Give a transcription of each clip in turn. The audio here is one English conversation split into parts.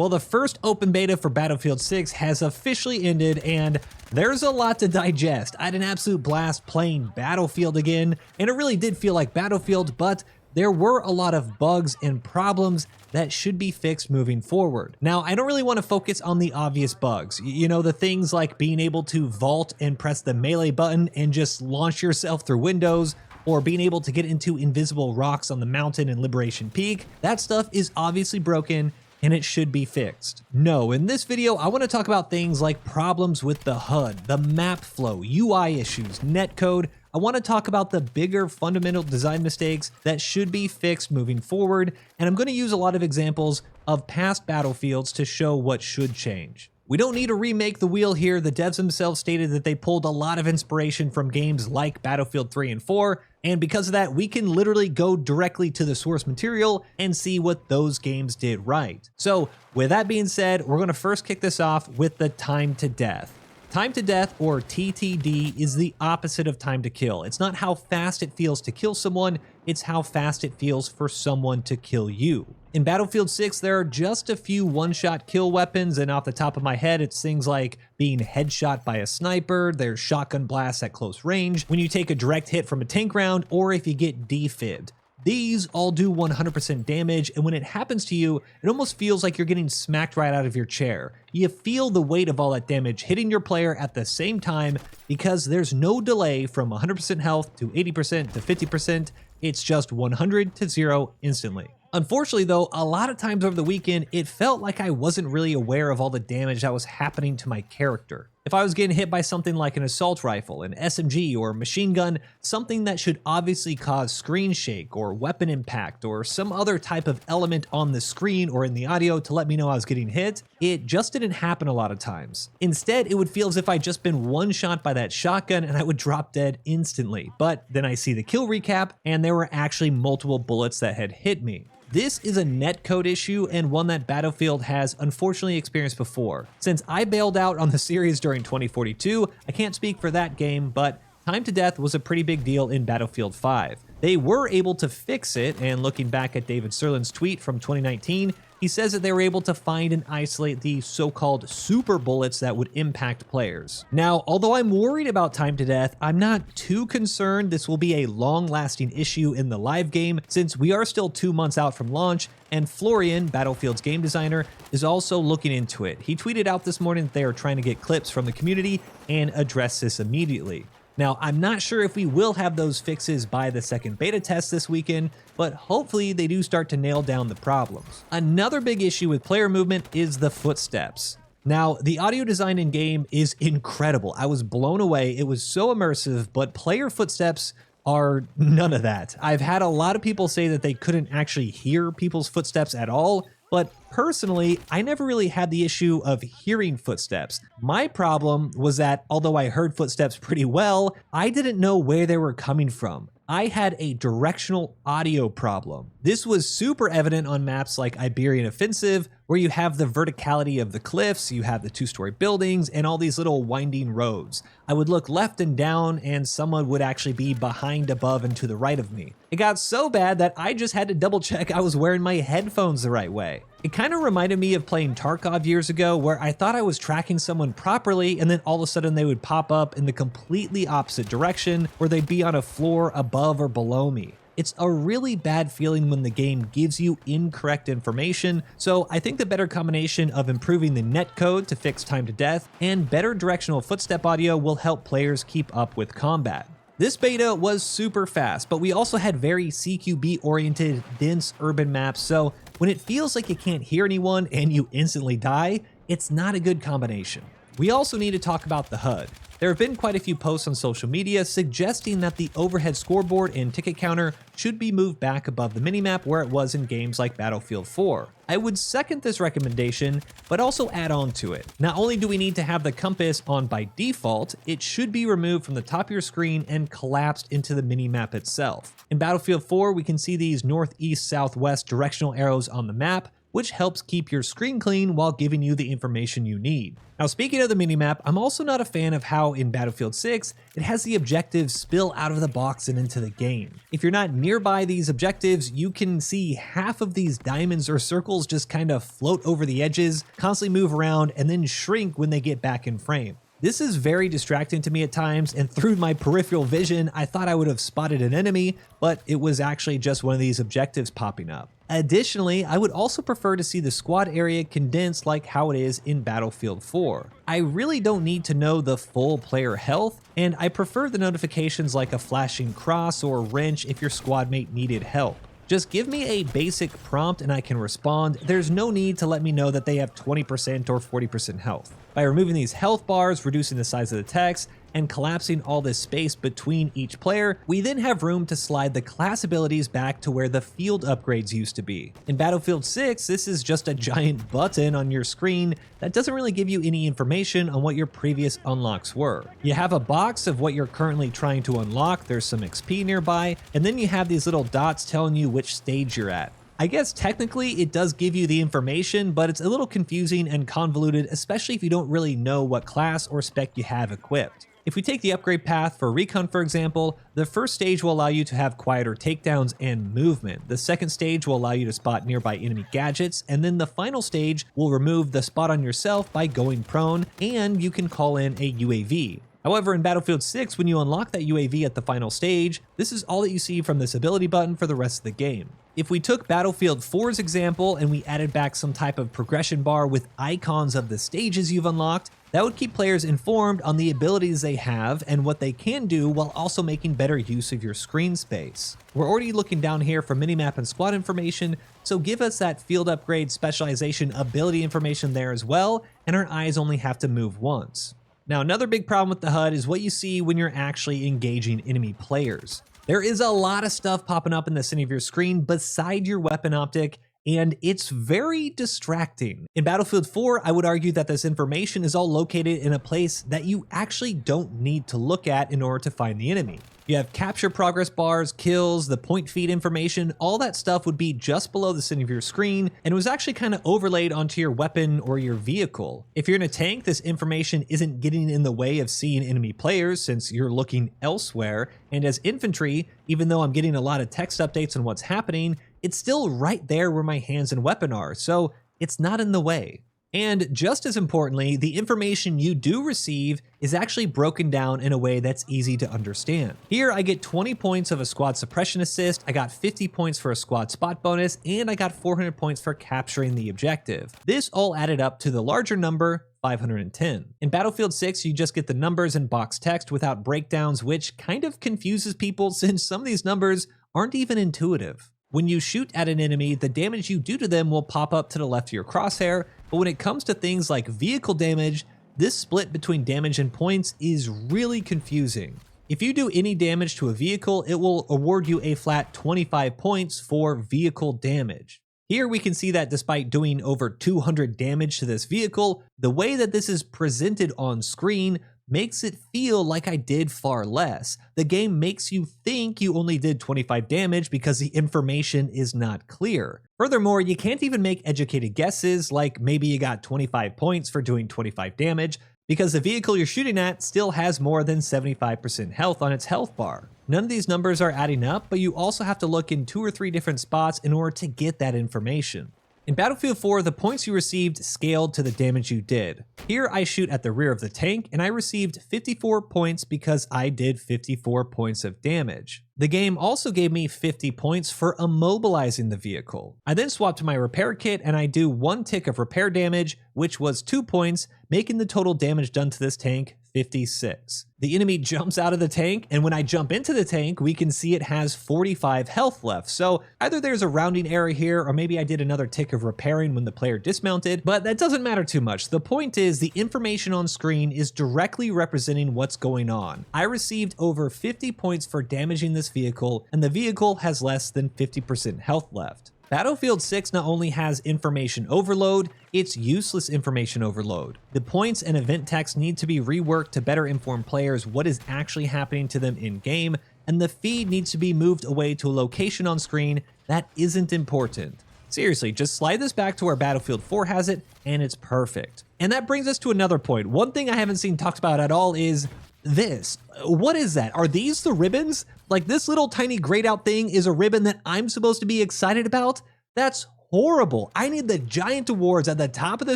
Well, the first open beta for Battlefield 6 has officially ended, and there's a lot to digest. I had an absolute blast playing Battlefield again, and it really did feel like Battlefield, but there were a lot of bugs and problems that should be fixed moving forward. Now, I don't really want to focus on the obvious bugs. You know, the things like being able to vault and press the melee button and just launch yourself through windows, or being able to get into invisible rocks on the mountain in Liberation Peak. That stuff is obviously broken and it should be fixed. No, in this video, I want to talk about things like problems with the HUD, the map flow, UI issues, netcode. I want to talk about the bigger fundamental design mistakes that should be fixed moving forward, and I'm going to use a lot of examples of past Battlefields to show what should change. We don't need to remake the wheel here. The devs themselves stated that they pulled a lot of inspiration from games like Battlefield 3 and 4, and because of that, we can literally go directly to the source material and see what those games did right. So with that being said, we're going to first kick this off with the time to death. Time to death, or TTD, is the opposite of time to kill. It's not how fast it feels to kill someone, it's how fast it feels for someone to kill you. In Battlefield 6, there are just a few one-shot kill weapons, and off the top of my head, it's things like being headshot by a sniper, there's shotgun blasts at close range, when you take a direct hit from a tank round, or if you get defibbed. These all do 100% damage, and when it happens to you, it almost feels like you're getting smacked right out of your chair. You feel the weight of all that damage hitting your player at the same time because there's no delay from 100% health to 80% to 50%. It's just 100 to 0 instantly. Unfortunately though, a lot of times over the weekend, it felt like I wasn't really aware of all the damage that was happening to my character. If I was getting hit by something like an assault rifle, an SMG, or a machine gun, something that should obviously cause screen shake or weapon impact or some other type of element on the screen or in the audio to let me know I was getting hit, it just didn't happen a lot of times. Instead, it would feel as if I'd just been one shot by that shotgun and I would drop dead instantly. But then I see the kill recap and there were actually multiple bullets that had hit me. This is a netcode issue and one that Battlefield has unfortunately experienced before. Since I bailed out on the series during 2042, I can't speak for that game, but time to death was a pretty big deal in Battlefield 5. They were able to fix it, and looking back at David Sirlin's tweet from 2019, he says that they were able to find and isolate the so-called super bullets that would impact players. Now, although I'm worried about time to death, I'm not too concerned this will be a long-lasting issue in the live game since we are still 2 months out from launch, and Florian, Battlefield's game designer, is also looking into it. He tweeted out this morning that they are trying to get clips from the community and address this immediately. Now, I'm not sure if we will have those fixes by the second beta test this weekend, but hopefully they do start to nail down the problems. Another big issue with player movement is the footsteps. Now, the audio design in game is incredible. I was blown away. It was so immersive, but player footsteps are none of that. I've had a lot of people say that they couldn't actually hear people's footsteps at all, but personally, I never really had the issue of hearing footsteps. My problem was that although I heard footsteps pretty well, I didn't know where they were coming from. I had a directional audio problem. This was super evident on maps like Iberian Offensive, where you have the verticality of the cliffs, you have the two-story buildings, and all these little winding roads. I would look left and down, and someone would actually be behind, above, and to the right of me. It got so bad that I just had to double check I was wearing my headphones the right way. It kind of reminded me of playing Tarkov years ago, where I thought I was tracking someone properly, and then all of a sudden they would pop up in the completely opposite direction, where they'd be on a floor above or below me. It's a really bad feeling when the game gives you incorrect information, so I think the better combination of improving the netcode to fix time to death and better directional footstep audio will help players keep up with combat. This beta was super fast, but we also had very CQB-oriented, dense urban maps, so when it feels like you can't hear anyone and you instantly die, it's not a good combination. We also need to talk about the HUD. There have been quite a few posts on social media suggesting that the overhead scoreboard and ticket counter should be moved back above the minimap where it was in games like Battlefield 4. I would second this recommendation, but also add on to it. Not only do we need to have the compass on by default, it should be removed from the top of your screen and collapsed into the minimap itself. In Battlefield 4, we can see these northeast-southwest directional arrows on the map, which helps keep your screen clean while giving you the information you need. Now, speaking of the minimap, I'm also not a fan of how in Battlefield 6, it has the objectives spill out of the box and into the game. If you're not nearby these objectives, you can see half of these diamonds or circles just kind of float over the edges, constantly move around, and then shrink when they get back in frame. This is very distracting to me at times, and through my peripheral vision, I thought I would have spotted an enemy, but it was actually just one of these objectives popping up. Additionally, I would also prefer to see the squad area condensed like how it is in Battlefield 4. I really don't need to know the full player health, and I prefer the notifications like a flashing cross or wrench if your squad mate needed help. Just give me a basic prompt and I can respond. There's no need to let me know that they have 20% or 40% health. By removing these health bars, reducing the size of the text, and collapsing all this space between each player, we then have room to slide the class abilities back to where the field upgrades used to be. In Battlefield 6, this is just a giant button on your screen that doesn't really give you any information on what your previous unlocks were. You have a box of what you're currently trying to unlock, there's some XP nearby, and then you have these little dots telling you which stage you're at. I guess technically it does give you the information, but it's a little confusing and convoluted, especially if you don't really know what class or spec you have equipped. If we take the upgrade path for Recon, for example, the first stage will allow you to have quieter takedowns and movement. The second stage will allow you to spot nearby enemy gadgets, and then the final stage will remove the spot on yourself by going prone, and you can call in a UAV. However, in Battlefield 6, when you unlock that UAV at the final stage, this is all that you see from this ability button for the rest of the game. If we took Battlefield 4's example and we added back some type of progression bar with icons of the stages you've unlocked, that would keep players informed on the abilities they have and what they can do while also making better use of your screen space. We're already looking down here for minimap and squad information, so give us that field upgrade, specialization, ability information there as well, and our eyes only have to move once. Now, another big problem with the HUD is what you see when you're actually engaging enemy players. There is a lot of stuff popping up in the center of your screen beside your weapon optic, and it's very distracting. In Battlefield 4, I would argue that this information is all located in a place that you actually don't need to look at in order to find the enemy. You have capture progress bars, kills, the point feed information, all that stuff would be just below the center of your screen, and it was actually kind of overlaid onto your weapon or your vehicle. If you're in a tank, this information isn't getting in the way of seeing enemy players since you're looking elsewhere, and as infantry, even though I'm getting a lot of text updates on what's happening, it's still right there where my hands and weapon are, so it's not in the way. And just as importantly, the information you do receive is actually broken down in a way that's easy to understand. Here I get 20 points of a squad suppression assist, I got 50 points for a squad spot bonus, and I got 400 points for capturing the objective. This all added up to the larger number, 510. In Battlefield 6, you just get the numbers and box text without breakdowns, which kind of confuses people since some of these numbers aren't even intuitive. When you shoot at an enemy, the damage you do to them will pop up to the left of your crosshair, but when it comes to things like vehicle damage, this split between damage and points is really confusing. If you do any damage to a vehicle, it will award you a flat 25 points for vehicle damage. Here we can see that despite doing over 200 damage to this vehicle, the way that this is presented on screen makes it feel like I did far less. The game makes you think you only did 25 damage because the information is not clear. Furthermore, you can't even make educated guesses like maybe you got 25 points for doing 25 damage because the vehicle you're shooting at still has more than 75% health on its health bar. None of these numbers are adding up, but you also have to look in 2 or 3 different spots in order to get that information. In Battlefield 4, the points you received scaled to the damage you did. Here I shoot at the rear of the tank and I received 54 points because I did 54 points of damage. The game also gave me 50 points for immobilizing the vehicle. I then swap to my repair kit and I do 1 tick of repair damage, which was 2 points, making the total damage done to this tank 56. The enemy jumps out of the tank, and when I jump into the tank, we can see it has 45 health left. So either there's a rounding error here, or maybe I did another tick of repairing when the player dismounted, but that doesn't matter too much. The point is the information on screen is directly representing what's going on. I received over 50 points for damaging this vehicle, and the vehicle has less than 50% health left. Battlefield 6 not only has information overload, it's useless information overload. The points and event text need to be reworked to better inform players what is actually happening to them in-game, and the feed needs to be moved away to a location on screen that isn't important. Seriously, just slide this back to where Battlefield 4 has it, and it's perfect. And that brings us to another point. One thing I haven't seen talked about at all is this. What is that? Are these the ribbons? Like, this little tiny grayed out thing is a ribbon that I'm supposed to be excited about? That's horrible. I need the giant awards at the top of the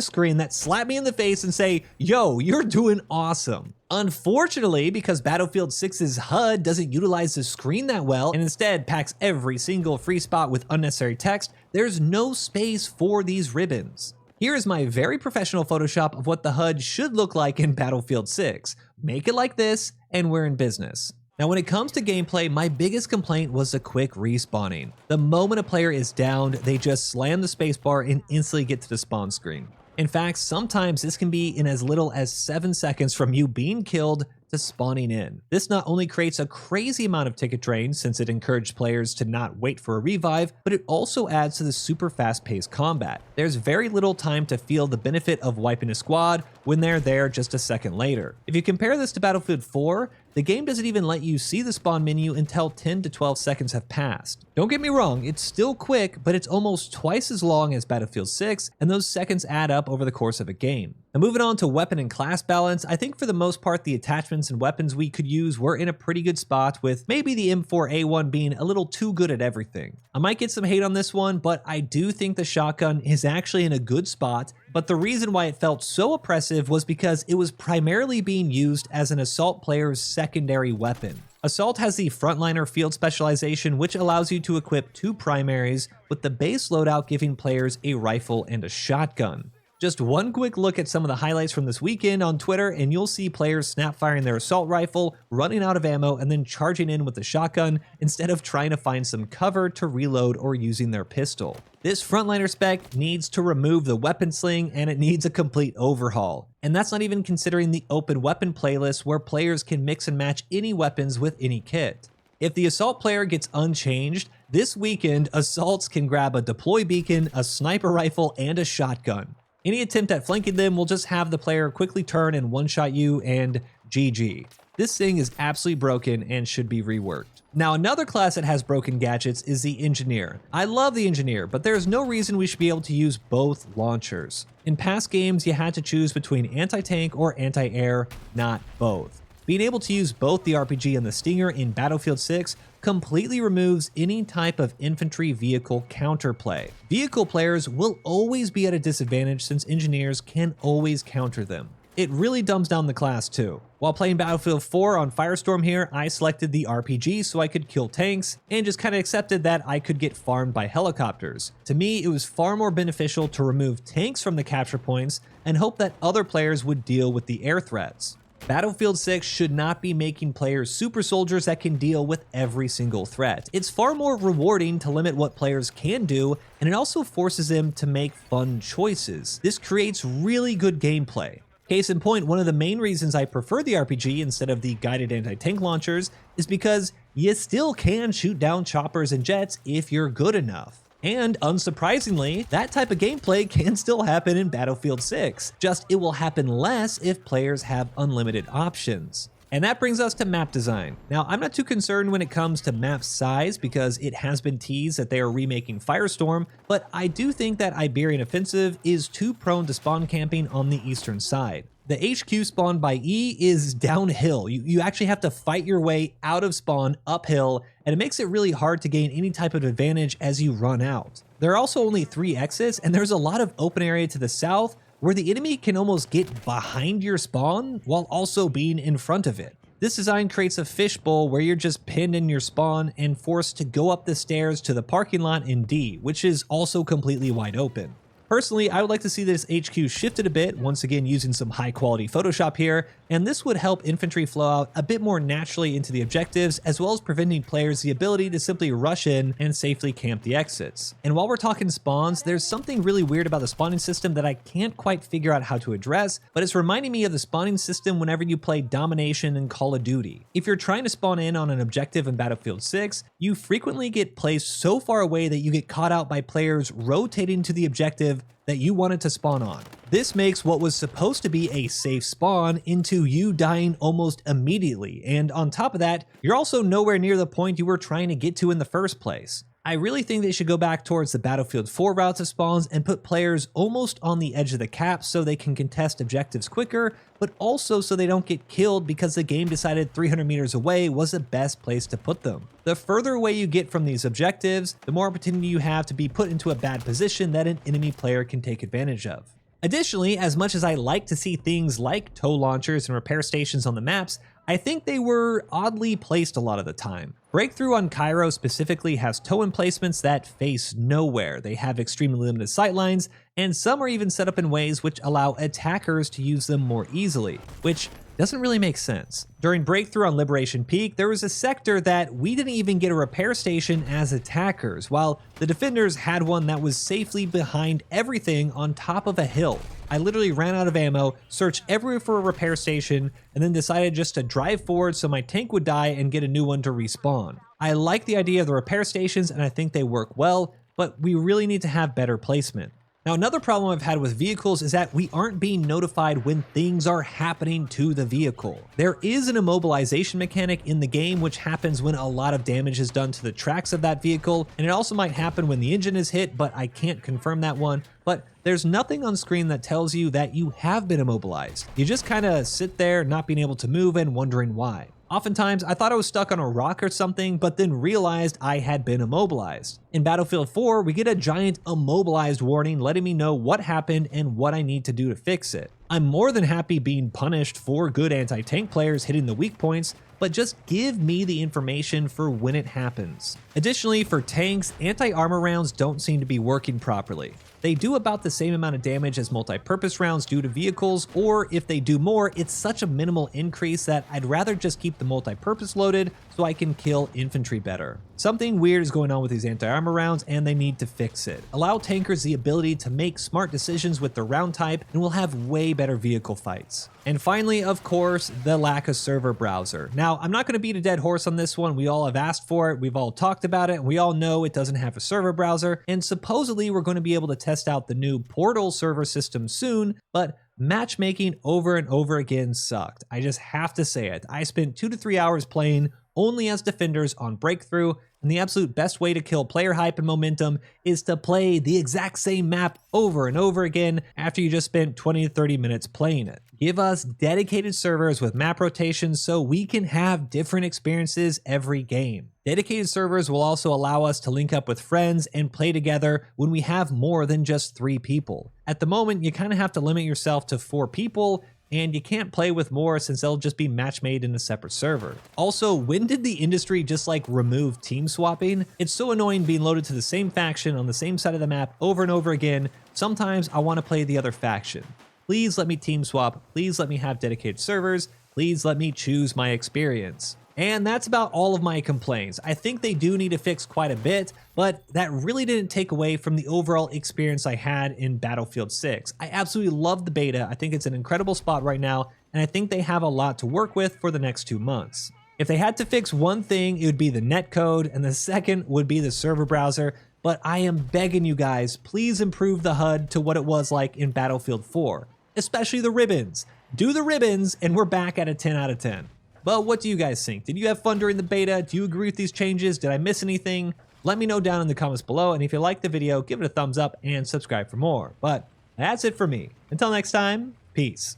screen that slap me in the face and say, yo, you're doing awesome. Unfortunately, because Battlefield 6's HUD doesn't utilize the screen that well and instead packs every single free spot with unnecessary text, there's no space for these ribbons. Here is my very professional Photoshop of what the HUD should look like in Battlefield 6. Make it like this, and we're in business. Now, when it comes to gameplay, my biggest complaint was the quick respawning. The moment a player is downed, they just slam the spacebar and instantly get to the spawn screen. In fact, sometimes this can be in as little as 7 seconds from you being killed to spawning in. This not only creates a crazy amount of ticket drain since it encouraged players to not wait for a revive, but it also adds to the super fast-paced combat. There's very little time to feel the benefit of wiping a squad when they're there just a second later. If you compare this to Battlefield 4, the game doesn't even let you see the spawn menu until 10 to 12 seconds have passed. Don't get me wrong, it's still quick, but it's almost twice as long as Battlefield 6, and those seconds add up over the course of a game. Now, moving on to weapon and class balance, I think for the most part the attachments and weapons we could use were in a pretty good spot, with maybe the M4A1 being a little too good at everything. I might get some hate on this one, but I do think the shotgun is actually in a good spot, but the reason why it felt so oppressive was because it was primarily being used as an assault player's secondary weapon. Assault has the frontliner field specialization, which allows you to equip 2 primaries, with the base loadout giving players a rifle and a shotgun. Just one quick look at some of the highlights from this weekend on Twitter and you'll see players snap firing their assault rifle, running out of ammo, and then charging in with the shotgun instead of trying to find some cover to reload or using their pistol. This frontliner spec needs to remove the weapon sling and it needs a complete overhaul. And that's not even considering the open weapon playlist where players can mix and match any weapons with any kit. If the assault player gets unchanged, this weekend assaults can grab a deploy beacon, a sniper rifle, and a shotgun. Any attempt at flanking them will just have the player quickly turn and one-shot you and GG. This thing is absolutely broken and should be reworked. Now, another class that has broken gadgets is the Engineer. I love the Engineer, but there's no reason we should be able to use both launchers. In past games, you had to choose between anti-tank or anti-air, not both. Being able to use both the RPG and the Stinger in Battlefield 6 completely removes any type of infantry vehicle counterplay. Vehicle players will always be at a disadvantage since engineers can always counter them. It really dumbs down the class too. While playing Battlefield 4 on Firestorm here, I selected the RPG so I could kill tanks and just kind of accepted that I could get farmed by helicopters. To me, it was far more beneficial to remove tanks from the capture points and hope that other players would deal with the air threats. Battlefield 6 should not be making players super soldiers that can deal with every single threat. It's far more rewarding to limit what players can do, and it also forces them to make fun choices. This creates really good gameplay. Case in point, one of the main reasons I prefer the RPG instead of the guided anti-tank launchers is because you still can shoot down choppers and jets if you're good enough. And unsurprisingly, that type of gameplay can still happen in Battlefield 6, just it will happen less if players have unlimited options. And that brings us to map design. Now, I'm not too concerned when it comes to map size because it has been teased that they are remaking Firestorm, but I do think that Iberian Offensive is too prone to spawn camping on the eastern side. The HQ spawn by E is downhill. You actually have to fight your way out of spawn uphill, and it makes it really hard to gain any type of advantage as you run out. There are also only 3 exits, and there's a lot of open area to the south where the enemy can almost get behind your spawn while also being in front of it. This design creates a fishbowl where you're just pinned in your spawn and forced to go up the stairs to the parking lot in D, which is also completely wide open. Personally, I would like to see this HQ shifted a bit, once again using some high quality Photoshop here, and this would help infantry flow out a bit more naturally into the objectives, as well as preventing players the ability to simply rush in and safely camp the exits. And while we're talking spawns, there's something really weird about the spawning system that I can't quite figure out how to address, but it's reminding me of the spawning system whenever you play Domination in Call of Duty. If you're trying to spawn in on an objective in Battlefield 6, you frequently get placed so far away that you get caught out by players rotating to the objective that you wanted to spawn on. This makes what was supposed to be a safe spawn into you dying almost immediately, and on top of that, you're also nowhere near the point you were trying to get to in the first place. I really think they should go back towards the Battlefield 4 routes of spawns and put players almost on the edge of the cap so they can contest objectives quicker, but also so they don't get killed because the game decided 300 meters away was the best place to put them. The further away you get from these objectives, the more opportunity you have to be put into a bad position that an enemy player can take advantage of. Additionally, as much as I like to see things like tow launchers and repair stations on the maps, I think they were oddly placed a lot of the time. Breakthrough on Cairo specifically has tow emplacements that face nowhere. They have extremely limited sightlines, and some are even set up in ways which allow attackers to use them more easily, which doesn't really make sense. During Breakthrough on Liberation Peak, there was a sector that we didn't even get a repair station as attackers, while the defenders had one that was safely behind everything on top of a hill. I literally ran out of ammo, searched everywhere for a repair station, and then decided just to drive forward so my tank would die and get a new one to respawn. I like the idea of the repair stations and I think they work well, but we really need to have better placement. Now, another problem I've had with vehicles is that we aren't being notified when things are happening to the vehicle. There is an immobilization mechanic in the game which happens when a lot of damage is done to the tracks of that vehicle, and it also might happen when the engine is hit, but I can't confirm that one. But there's nothing on screen that tells you that you have been immobilized. You just kind of sit there not being able to move and wondering why. Oftentimes, I thought I was stuck on a rock or something, but then realized I had been immobilized. In Battlefield 4, we get a giant immobilized warning letting me know what happened and what I need to do to fix it. I'm more than happy being punished for good anti-tank players hitting the weak points, but just give me the information for when it happens. Additionally, for tanks, anti-armor rounds don't seem to be working properly. They do about the same amount of damage as multi-purpose rounds do to vehicles, or if they do more, it's such a minimal increase that I'd rather just keep the multi-purpose loaded so I can kill infantry better. Something weird is going on with these anti-armor rounds and they need to fix it. Allow tankers the ability to make smart decisions with their round type and we'll have way better vehicle fights. And finally, of course, the lack of server browser. Now, I'm not going to beat a dead horse on this one. We all have asked for it. We've all talked about it. And we all know it doesn't have a server browser. And supposedly we're going to be able to test out the new Portal server system soon, but matchmaking over and over again sucked. I just have to say it. I spent 2 to 3 hours playing only as defenders on Breakthrough, and the absolute best way to kill player hype and momentum is to play the exact same map over and over again after you just spent 20 to 30 minutes playing it. Give us dedicated servers with map rotations so we can have different experiences every game. Dedicated servers will also allow us to link up with friends and play together when we have more than just 3 people. At the moment, you kind of have to limit yourself to 4 people, and you can't play with more since they'll just be match made in a separate server. Also, when did the industry just remove team swapping? It's so annoying being loaded to the same faction on the same side of the map over and over again. Sometimes I want to play the other faction. Please let me team swap. Please let me have dedicated servers. Please let me choose my experience. And that's about all of my complaints. I think they do need to fix quite a bit, but that really didn't take away from the overall experience I had in Battlefield 6. I absolutely love the beta. I think it's an incredible spot right now, and I think they have a lot to work with for the next 2 months. If they had to fix one thing, it would be the netcode, and the second would be the server browser. But I am begging you guys, please improve the HUD to what it was like in Battlefield 4, especially the ribbons. Do the ribbons, and we're back at a 10 out of 10. But what do you guys think? Did you have fun during the beta? Do you agree with these changes? Did I miss anything? Let me know down in the comments below, and if you liked the video, give it a thumbs up and subscribe for more. But that's it for me. Until next time, peace.